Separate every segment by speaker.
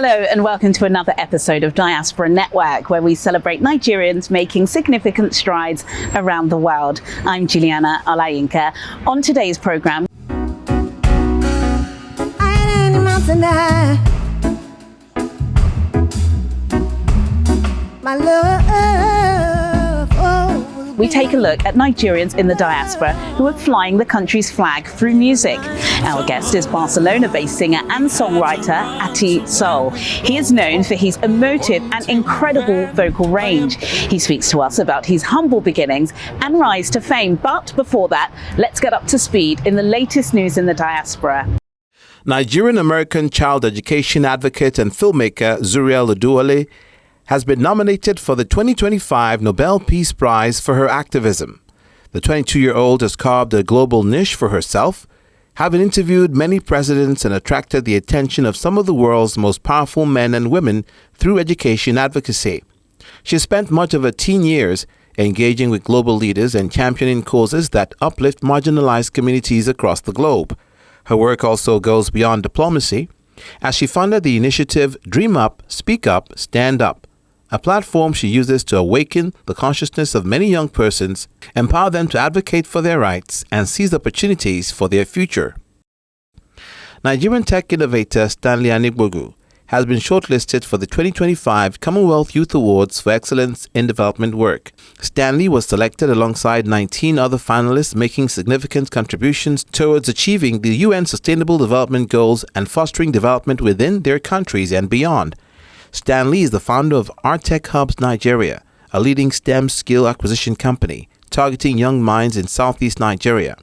Speaker 1: Hello and welcome to another episode of Diaspora Network, where we celebrate Nigerians making significant strides around the world. I'm Juliana Olayinka. On today's program,
Speaker 2: my love,
Speaker 1: we take a look at Nigerians in the diaspora who are flying the country's flag through music. Our guest is Barcelona-based singer and songwriter Attih Soul. He is known for his emotive and incredible vocal range. He speaks to us about his humble beginnings and rise to fame. But before that, let's get up to speed in the latest news in the diaspora.
Speaker 3: Nigerian-American child education advocate and filmmaker Zuriel Oduwole has been nominated for the 2025 Nobel Peace Prize for her activism. The 22-year-old has carved a global niche for herself, having interviewed many presidents and attracted the attention of some of the world's most powerful men and women through education advocacy. She spent much of her teen years engaging with global leaders and championing causes that uplift marginalized communities across the globe. Her work also goes beyond diplomacy, as she founded the initiative Dream Up, Speak Up, Stand Up, a platform she uses to awaken the consciousness of many young persons, empower them to advocate for their rights, and seize opportunities for their future. Nigerian tech innovator Stanley Anigbogu has been shortlisted for the 2025 Commonwealth Youth Awards for Excellence in Development Work. Stanley was selected alongside 19 other finalists making significant contributions towards achieving the UN Sustainable Development Goals and fostering development within their countries and beyond. Stanley is the founder of Tech Hubs Nigeria, a leading STEM skill acquisition company targeting young minds in southeast Nigeria.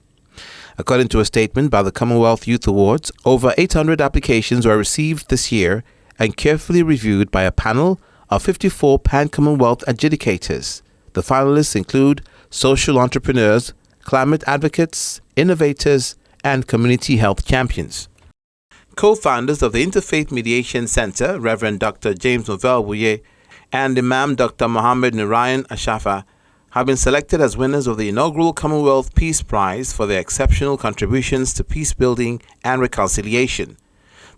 Speaker 3: According to a statement by the Commonwealth Youth Awards, over 800 applications were received this year and carefully reviewed by a panel of 54 pan-Commonwealth adjudicators. The finalists include social entrepreneurs, climate advocates, innovators, and community health champions. Co-founders of the Interfaith Mediation Center, Reverend Dr. James Movell-Wuye and Imam Dr. Mohammed Nurayan Ashafa, have been selected as winners of the inaugural Commonwealth Peace Prize for their exceptional contributions to peace building and reconciliation.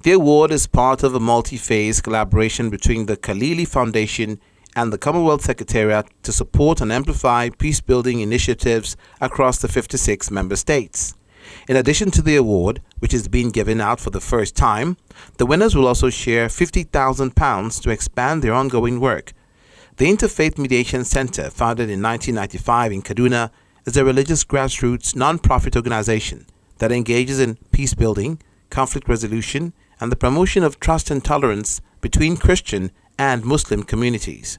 Speaker 3: The award is part of a multi-phase collaboration between the Khalili Foundation and the Commonwealth Secretariat to support and amplify peace-building initiatives across the 56 member states. In addition to the award, which is being given out for the first time, the winners will also share £50,000 to expand their ongoing work. The Interfaith Mediation Center, founded in 1995 in Kaduna, is a religious grassroots non-profit organization that engages in peace building, conflict resolution, and the promotion of trust and tolerance between Christian and Muslim communities.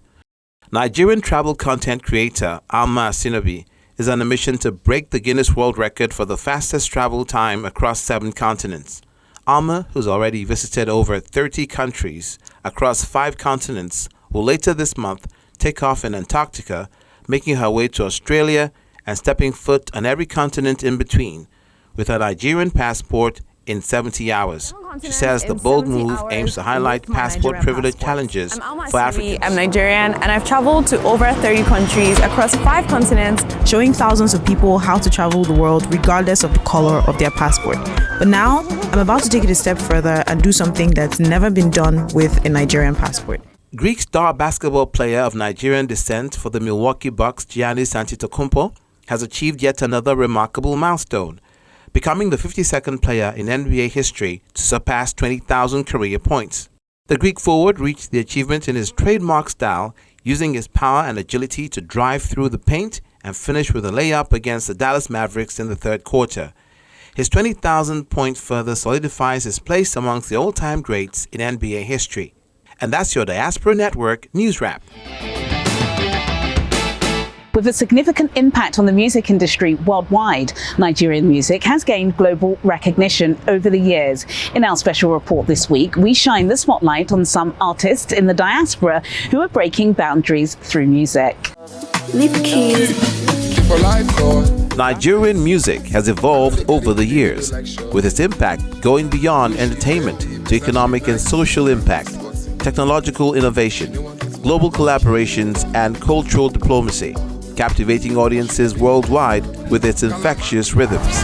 Speaker 3: Nigerian travel content creator Alma Asinobi is on a mission to break the Guinness World Record for the fastest travel time across 7 continents. Alma, who's already visited over 30 countries across 5 continents, will later this month take off in Antarctica, making her way to Australia and stepping foot on every continent in between, with her Nigerian passport in 70 hours. She says the bold move aims to highlight passport privilege challenges for Africans.
Speaker 4: I'm Nigerian and I've traveled to over 30 countries across 5 continents,
Speaker 5: showing thousands of people how to travel the world regardless of the color of their passport. But now, I'm about to take it a step further and do something that's never been done with a Nigerian passport.
Speaker 3: Greek star basketball player of Nigerian descent for the Milwaukee Bucks, Giannis Antetokounmpo, has achieved yet another remarkable milestone, becoming the 52nd player in NBA history to surpass 20,000 career points. The Greek forward reached the achievement in his trademark style, using his power and agility to drive through the paint and finish with a layup against the Dallas Mavericks in the third quarter. His 20,000 point further solidifies his place amongst the all-time greats in NBA history. And that's your Diaspora Network News Wrap.
Speaker 1: With a significant impact on the music industry worldwide, Nigerian music has gained global recognition over the years. In our special report this week, we shine the spotlight on some artists in the diaspora who are breaking boundaries through music.
Speaker 3: Nigerian music has evolved over the years, with its impact going beyond entertainment to economic and social impact, technological innovation, global collaborations, and cultural diplomacy, captivating audiences worldwide with its infectious rhythms.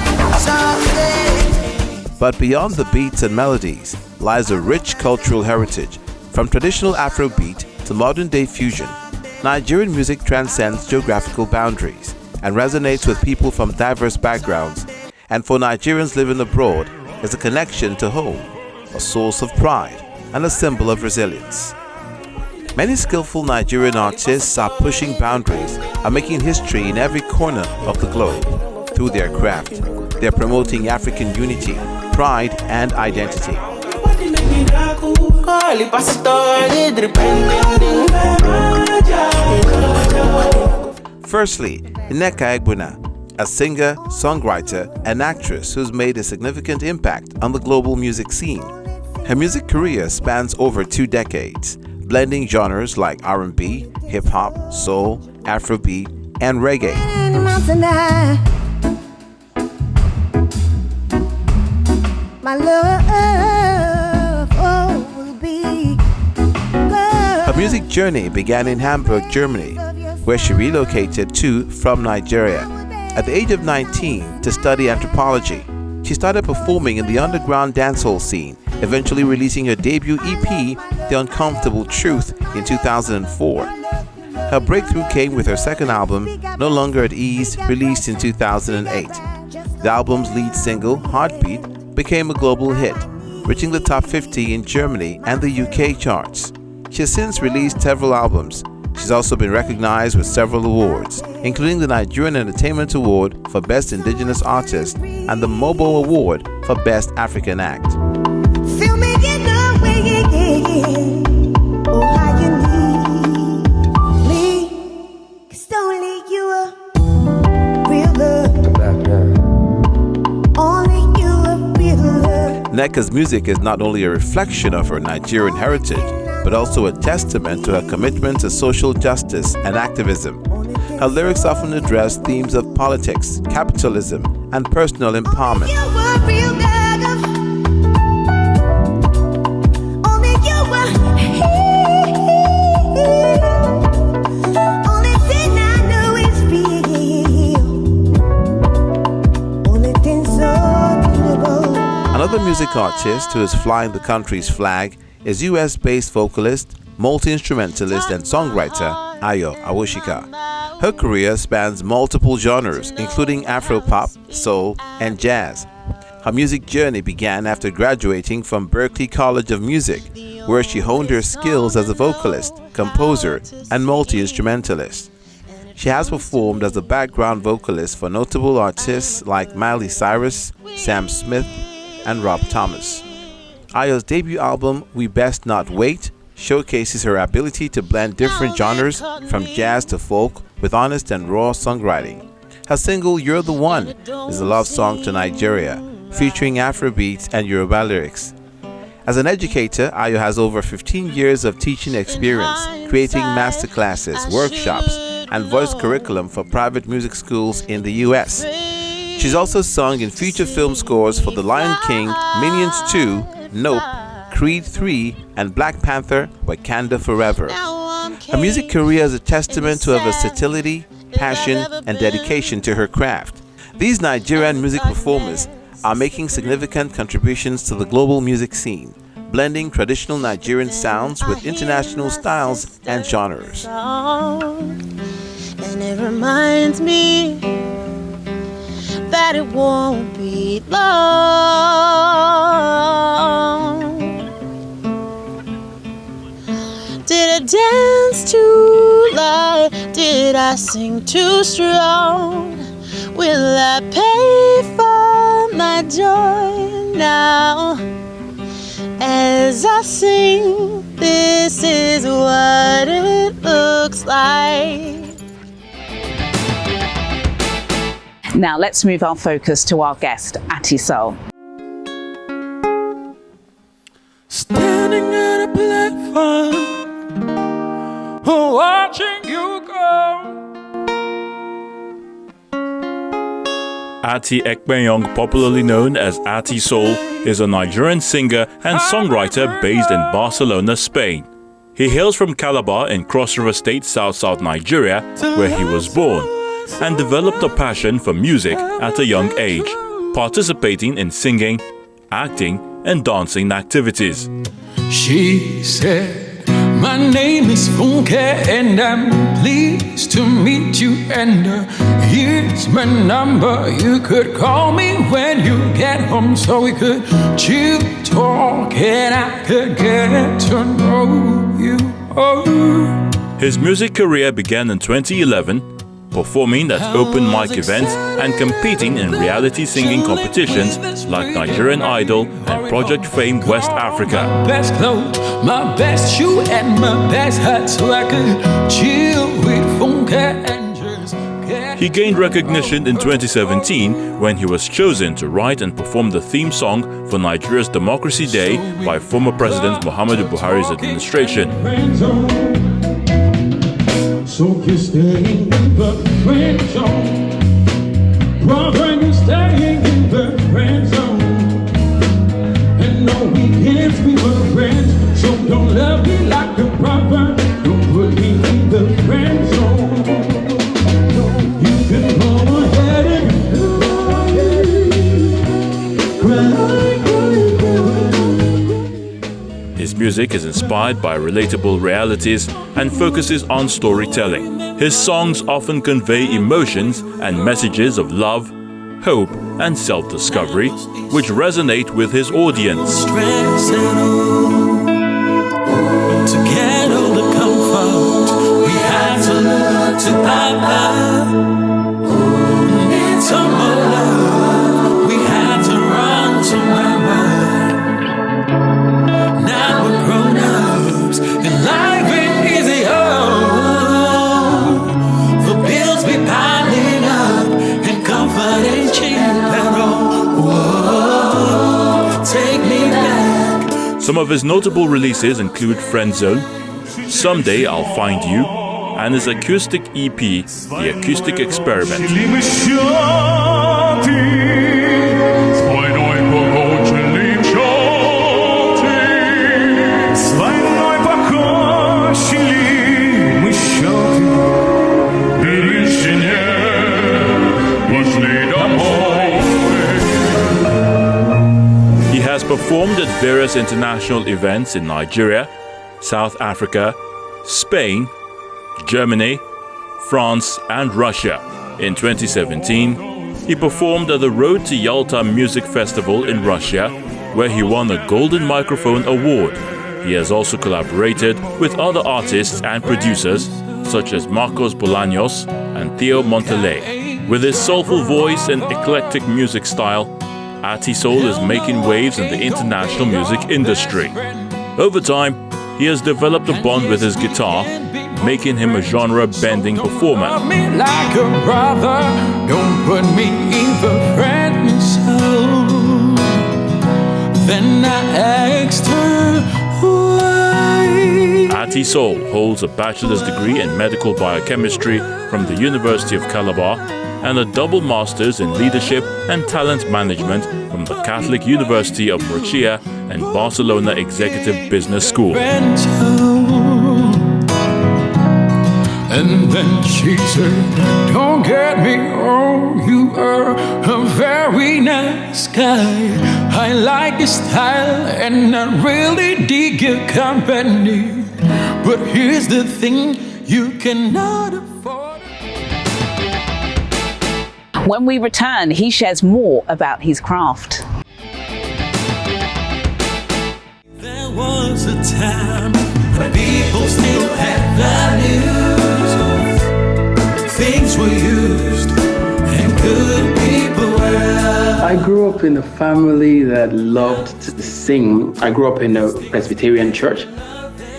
Speaker 3: But beyond the beats and melodies lies a rich cultural heritage From traditional Afrobeat to modern-day fusion, Nigerian music transcends geographical boundaries and resonates with people from diverse backgrounds, and for Nigerians living abroad, is a connection to home, a source of pride, and a symbol of resilience. Many skillful Nigerian artists are pushing boundaries and making history in every corner of the globe. Through their craft, they are promoting African unity, pride, and identity. Firstly, Nneka Egbuna, a singer, songwriter, and actress who's made a significant impact on the global music scene. Her music career spans over 2 decades, blending genres like R&B, hip-hop, soul, Afrobeat, and reggae.
Speaker 2: My love, will be good.
Speaker 3: Her music journey began in Hamburg, Germany, where she relocated to from Nigeria. At the age of 19 to study anthropology, she started performing in the underground dancehall scene, eventually releasing her debut EP, The Uncomfortable Truth, in 2004. Her breakthrough came with her second album, No Longer at Ease, released in 2008. The album's lead single, Heartbeat, became a global hit, reaching the top 50 in Germany and the UK charts. She has since released several albums. She's also been recognized with several awards, including the Nigerian Entertainment Award for Best Indigenous Artist and the Mobo Award for Best African Act.
Speaker 2: Feel me in the way, oh, how you need me, 'cause only you are real love. Only you are real love.
Speaker 3: Nneka's music is not only a reflection of her Nigerian heritage, but also a testament to her commitment to social justice and activism. Her lyrics often address themes of politics, capitalism, and personal empowerment.
Speaker 2: You were real love. Only you were here. Only thing I know is real. Only thing so beautiful.
Speaker 3: Another music artist who is flying the country's flag is US-based vocalist, multi-instrumentalist, and songwriter Ayo Awoshika. Her career spans multiple genres, including Afropop, soul, and jazz. Her music journey began after graduating from Berklee College of Music, where she honed her skills as a vocalist, composer, and multi-instrumentalist. She has performed as a background vocalist for notable artists like Miley Cyrus, Sam Smith, and Rob Thomas. Ayo's debut album, We Best Not Wait, showcases her ability to blend different genres from jazz to folk with honest and raw songwriting. Her single, You're the One, is a love song to Nigeria, featuring Afrobeats and Yoruba lyrics. As an educator, Ayo has over 15 years of teaching experience, creating masterclasses, workshops, and voice curriculum for private music schools in the US. She's also sung in feature film scores for The Lion King, Minions 2, Nope, Creed 3, and Black Panther, Wakanda Forever. Her music career is a testament to her versatility, passion, and dedication to her craft. These Nigerian music performers are making significant contributions to the global music scene, blending traditional Nigerian sounds with international styles and genres.
Speaker 2: And it reminds me that it won't be long. Did I dance too loud? Did I sing too strong? Will I pay for my joy now? As I sing, this is what it looks like.
Speaker 1: Now let's move our focus to our guest, Attih Soul.
Speaker 6: Standing at a platform, watching you go. Attih Ekpenyong, popularly known as Attih Soul, is a Nigerian singer and songwriter based in Barcelona, Spain. He hails from Calabar in Cross River State, South Nigeria, where he was born, and developed a passion for music at a young age, participating in singing, acting, and dancing activities.
Speaker 7: She said My name is Funke and I'm pleased to meet you. And here's my number. You could call me when you get home, so we could chill, talk, and I could get to know you.
Speaker 6: His music career began in 2011, performing at open mic events and competing in reality singing competitions like Nigerian Idol and Project Fame West Africa.
Speaker 7: My best clothes, my best shoe, and my best hat, so I could chill with Funke and just get.
Speaker 6: He gained recognition in 2017 when he was chosen to write and perform the theme song for Nigeria's Democracy Day by former President Muhammadu Buhari's administration.
Speaker 7: So you're staying in the friend zone. Brother, you're staying in the friend zone. And no, we can't be but friends. So don't love me like a brother. Don't put me in the friend zone. You can go ahead and cry.
Speaker 6: His music is inspired by relatable realities and focuses on storytelling. His songs often convey emotions and messages of love, hope, and self-discovery, which resonate with his audience.
Speaker 7: Stress and all. To get all the comfort, we have to look to Papa. Need some more love, we have to run to Mama. Now we're grown-ups, and life ain't easy, for bills be piling up, and comfort ain't cheap at all. Whoa, take me back.
Speaker 6: Some of his notable releases include Friend Zone, Someday I'll Find You, and his acoustic EP, The Acoustic Experiment. He has performed at various international events in Nigeria, South Africa, Spain, Germany, France, and Russia. In 2017, he performed at the Road to Yalta Music Festival in Russia, where he won a Golden Microphone Award. He has also collaborated with other artists and producers such as Marcos Bolaños and Theo Monteley. With his soulful voice and eclectic music style, Attih Soul is making waves in the international music industry. Over time, he has developed a bond with his guitar, making him a genre-bending performer.
Speaker 7: Love me like a brother, don't put me in the friend zone. Then I asked her why.
Speaker 6: Attih Soul holds a bachelor's degree in medical biochemistry from the University of Calabar and a double master's in leadership and talent management from the Catholic University of Murcia and Barcelona Executive Business School.
Speaker 7: And then she said, don't get me wrong, you are a very nice guy. I like your style and I really dig your company. But here's the thing, you cannot afford.
Speaker 1: When we return, he shares more about his craft.
Speaker 7: There was a time when people still had values. Things were used and good people were.
Speaker 8: I grew up in a family that loved to sing. I grew up in a Presbyterian church,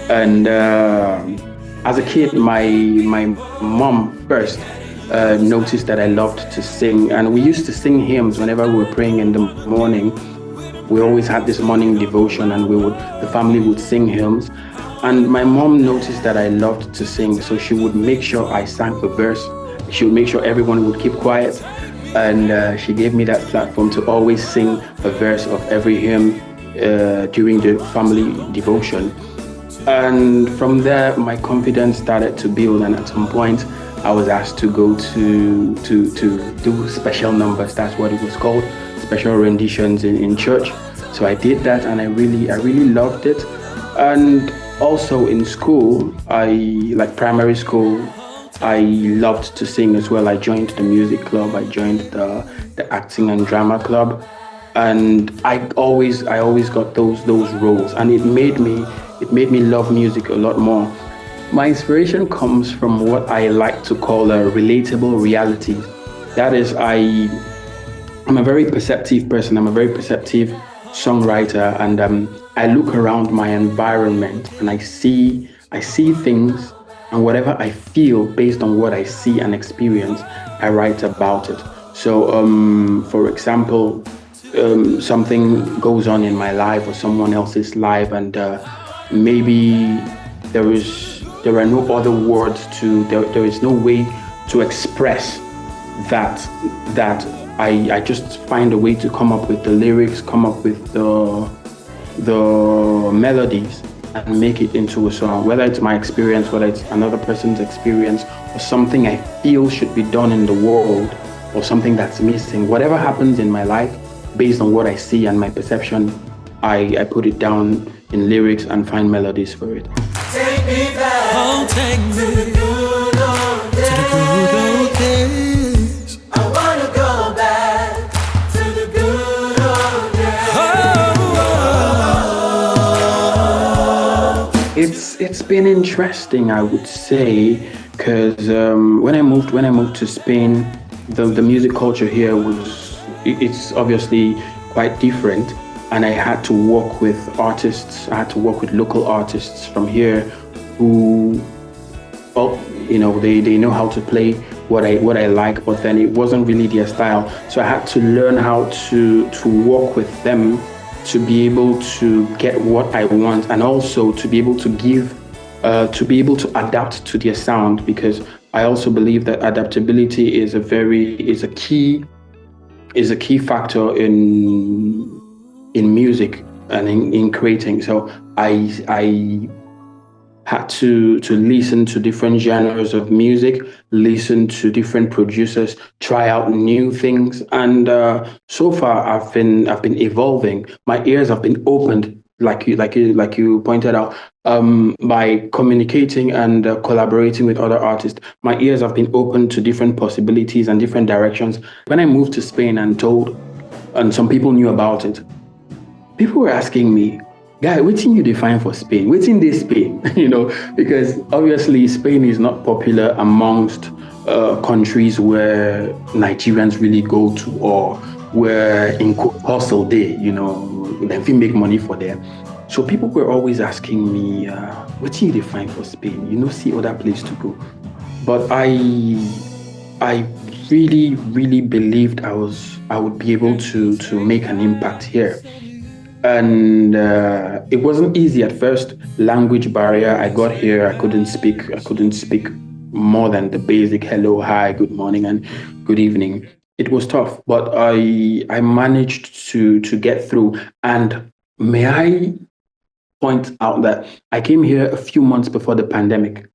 Speaker 8: and as a kid, my mom first noticed that I loved to sing, and we used to sing hymns whenever we were praying in the morning. We always had this morning devotion, and the family would sing hymns. And my mom noticed that I loved to sing, so she would make sure I sang a verse. She would make sure everyone would keep quiet, and she gave me that platform to always sing a verse of every hymn during the family devotion. And from there, my confidence started to build, and at some point, I was asked to go to do special numbers. That's what it was called, special renditions in church. So I did that, and I really loved it. And Also in school, like primary school, I loved to sing as well. I joined the music club. I joined the acting and drama club, and I always got those roles, and it made me love music a lot more. My inspiration comes from what I like to call a relatable reality. That is, I'm a very perceptive person. I'm a very perceptive songwriter, and I look around my environment and I see things, and whatever I feel based on what I see and experience, I write about it. So, for example, something goes on in my life or someone else's life, and maybe there are no other words there is no way to express that I just find a way to come up with the lyrics, come up with the melodies, and make it into a song, whether it's my experience, whether it's another person's experience, or something I feel should be done in the world, or something that's missing. Whatever happens in my life, based on what I see and my perception, I put it down in lyrics and find melodies for it.
Speaker 7: Take me back, oh, take me to the good old days. To the good old days. I wanna go back to the good old days.
Speaker 8: It's been interesting, I would say, because when I moved to Spain, the music culture here it's obviously quite different, and I had to work with artists. I had to work with local artists from here who, well, they know how to play what I like, but then it wasn't really their style. So I had to learn how to work with them to be able to get what I want, and also to be able to adapt to their sound, because I also believe that adaptability is a key factor in music and in creating. So I had to listen to different genres of music, listen to different producers, try out new things, and so far I've been evolving. My ears have been opened, like you pointed out, by communicating and collaborating with other artists. My ears have been open to different possibilities and different directions. When I moved to Spain and some people knew about it, people were asking me, "Guy, wetin you define for Spain? Wetin dey Spain?" Because obviously Spain is not popular amongst countries where Nigerians really go to, or where in hustle day, they fit make money for them. So people were always asking me, "Wetin you define for Spain? See other place to go." But I really, really believed I would be able to make an impact here. And it wasn't easy at first. Language barrier. I got here, I couldn't speak more than the basic hello, hi, good morning, and good evening. It was tough, but I managed to get through. And may I point out that I came here a few months before the pandemic.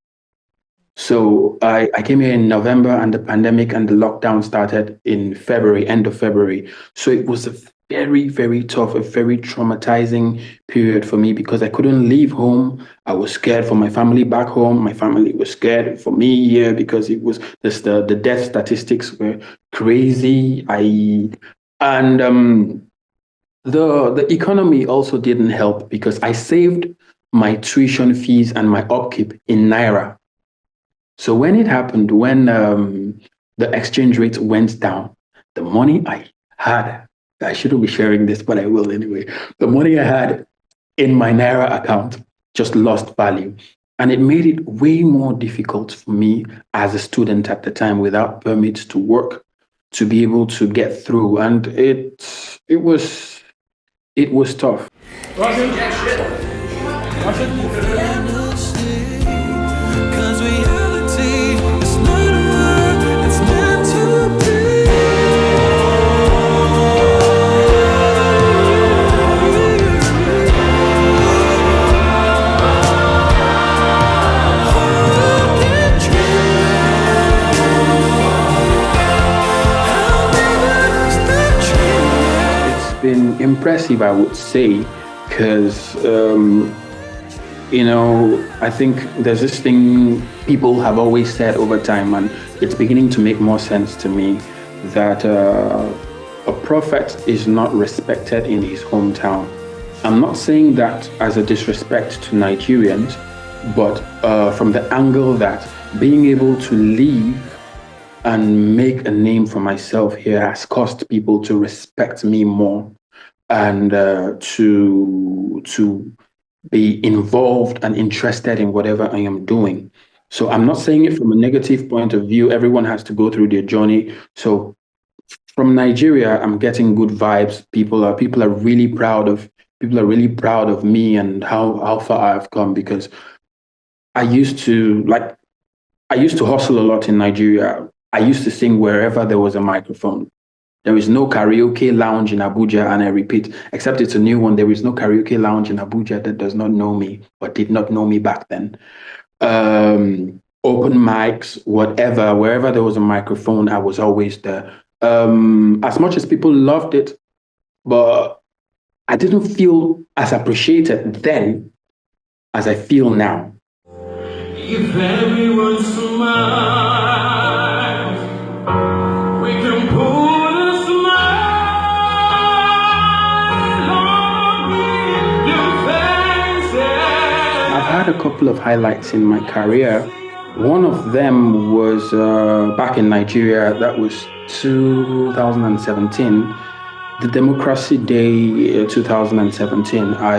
Speaker 8: So I came here in November, and the pandemic and the lockdown started in February, end of February. So it was a very, very tough, a very traumatizing period for me, because I couldn't leave home. I was scared for my family back home. My family was scared for me here, because it was just the death statistics were crazy. The economy also didn't help, because I saved my tuition fees and my upkeep in Naira. So when it happened, when the exchange rate went down, the money I had, I shouldn't be sharing this, but I will anyway. The money I had in my Naira account just lost value. And it made it way more difficult for me as a student at the time, without permits to work, to be able to get through. And it was tough. Been impressive, I would say, because I think there's this thing people have always said over time, and it's beginning to make more sense to me, that a prophet is not respected in his hometown. I'm not saying that as a disrespect to Nigerians, but from the angle that being able to leave and make a name for myself here has caused people to respect me more, and to be involved and interested in whatever I am doing. So I'm not saying it from a negative point of view. Everyone has to go through their journey. So from Nigeria, I'm getting good vibes. People are really proud of me and how far I've come, because I used to hustle a lot in Nigeria. I used to sing wherever there was a microphone. There is no karaoke lounge in Abuja, and I repeat, except it's a new one, there is no karaoke lounge in Abuja that does not know me or did not know me back then. Open mics, whatever, wherever there was a microphone, I was always there. As much as people loved it, but I didn't feel as appreciated then as I feel now.
Speaker 7: If everyone smiles, we can put a smile on your faces.
Speaker 8: I've had a couple of highlights in my career. One of them was back in Nigeria. That was 2017, the Democracy Day 2017. I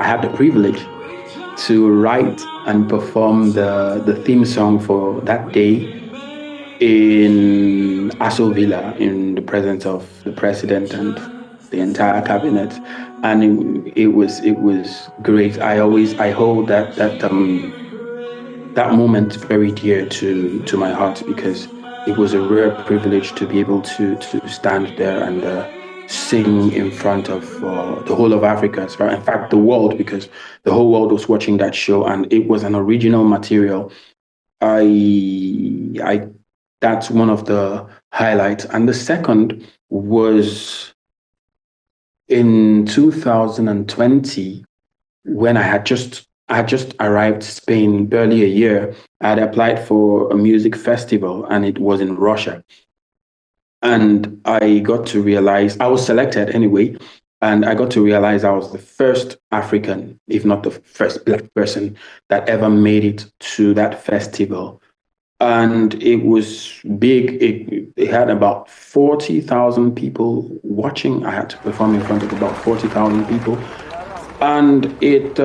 Speaker 8: had the privilege to write and perform the theme song for that day in Aso Villa, in the presence of the president and the entire cabinet, and it was great. I hold that moment very dear to my heart, because it was a rare privilege to be able to stand there and sing in front of the whole of Africa, in fact, the world, because the whole world was watching that show, and it was an original material. That's one of the highlights. And the second was in 2020, when I had just arrived Spain, barely a year. I had applied for a music festival, and it was in Russia. And I got to realize, I was selected anyway, and I got to realize I was the first African, if not the first Black person, that ever made it to that festival. And it was big. It had about 40,000 people watching. I had to perform in front of about 40,000 people. And it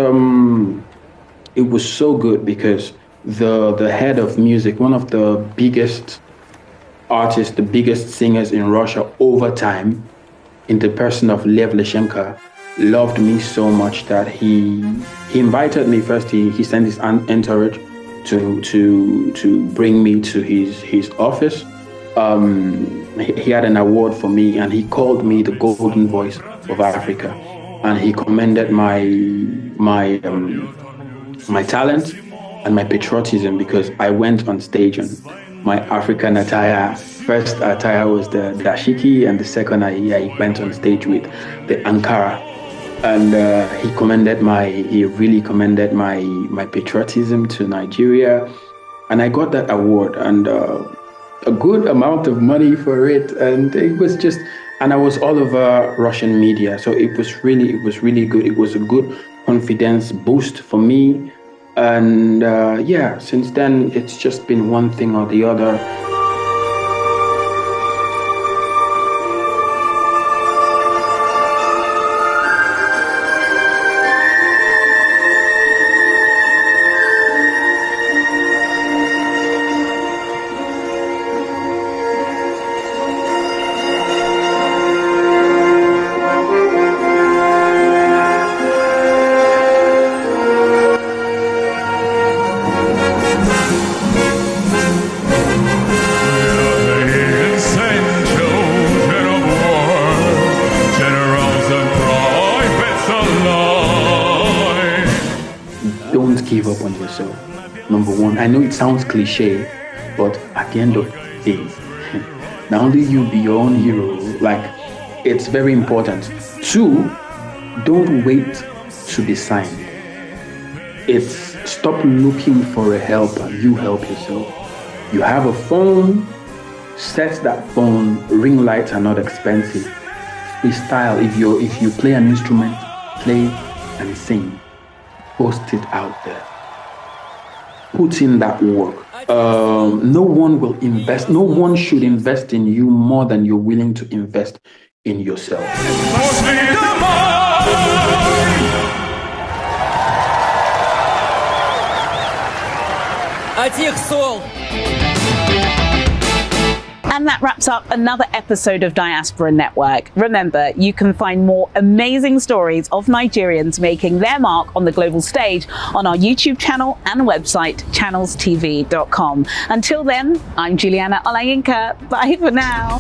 Speaker 8: was so good, because the head of music, one of the biggest artists, the biggest singers in Russia over time, in the person of Lev Leshenko, loved me so much that he invited me. First, he sent his entourage to bring me to his office. He had an award for me, and he called me the golden voice of Africa, and he commended my talent and my patriotism, because I went on stage and my African attire. First attire was the dashiki, and the second I went on stage with the Ankara. And he really commended my patriotism to Nigeria, and I got that award and a good amount of money for it. And it was just, and I was all over Russian media, so it was really good. It was a good confidence boost for me. And since then it's just been one thing or the other. Don't give up on yourself. Number one, I know it sounds cliche, but at the end of the day, not only you be your own hero, like, it's very important. Two, don't wait to be signed. It's stop looking for a helper. You help yourself. You have a phone, set that phone. Ring lights are not expensive. Freestyle. If you play an instrument, play and sing. Post it out there. Put in that work. No one should invest in you more than you're willing to invest in yourself.
Speaker 2: Attih Soul.
Speaker 1: And that wraps up another episode of Diaspora Network. Remember, you can find more amazing stories of Nigerians making their mark on the global stage on our YouTube channel and website, channelstv.com. Until then, I'm Juliana Olayinka. Bye for now.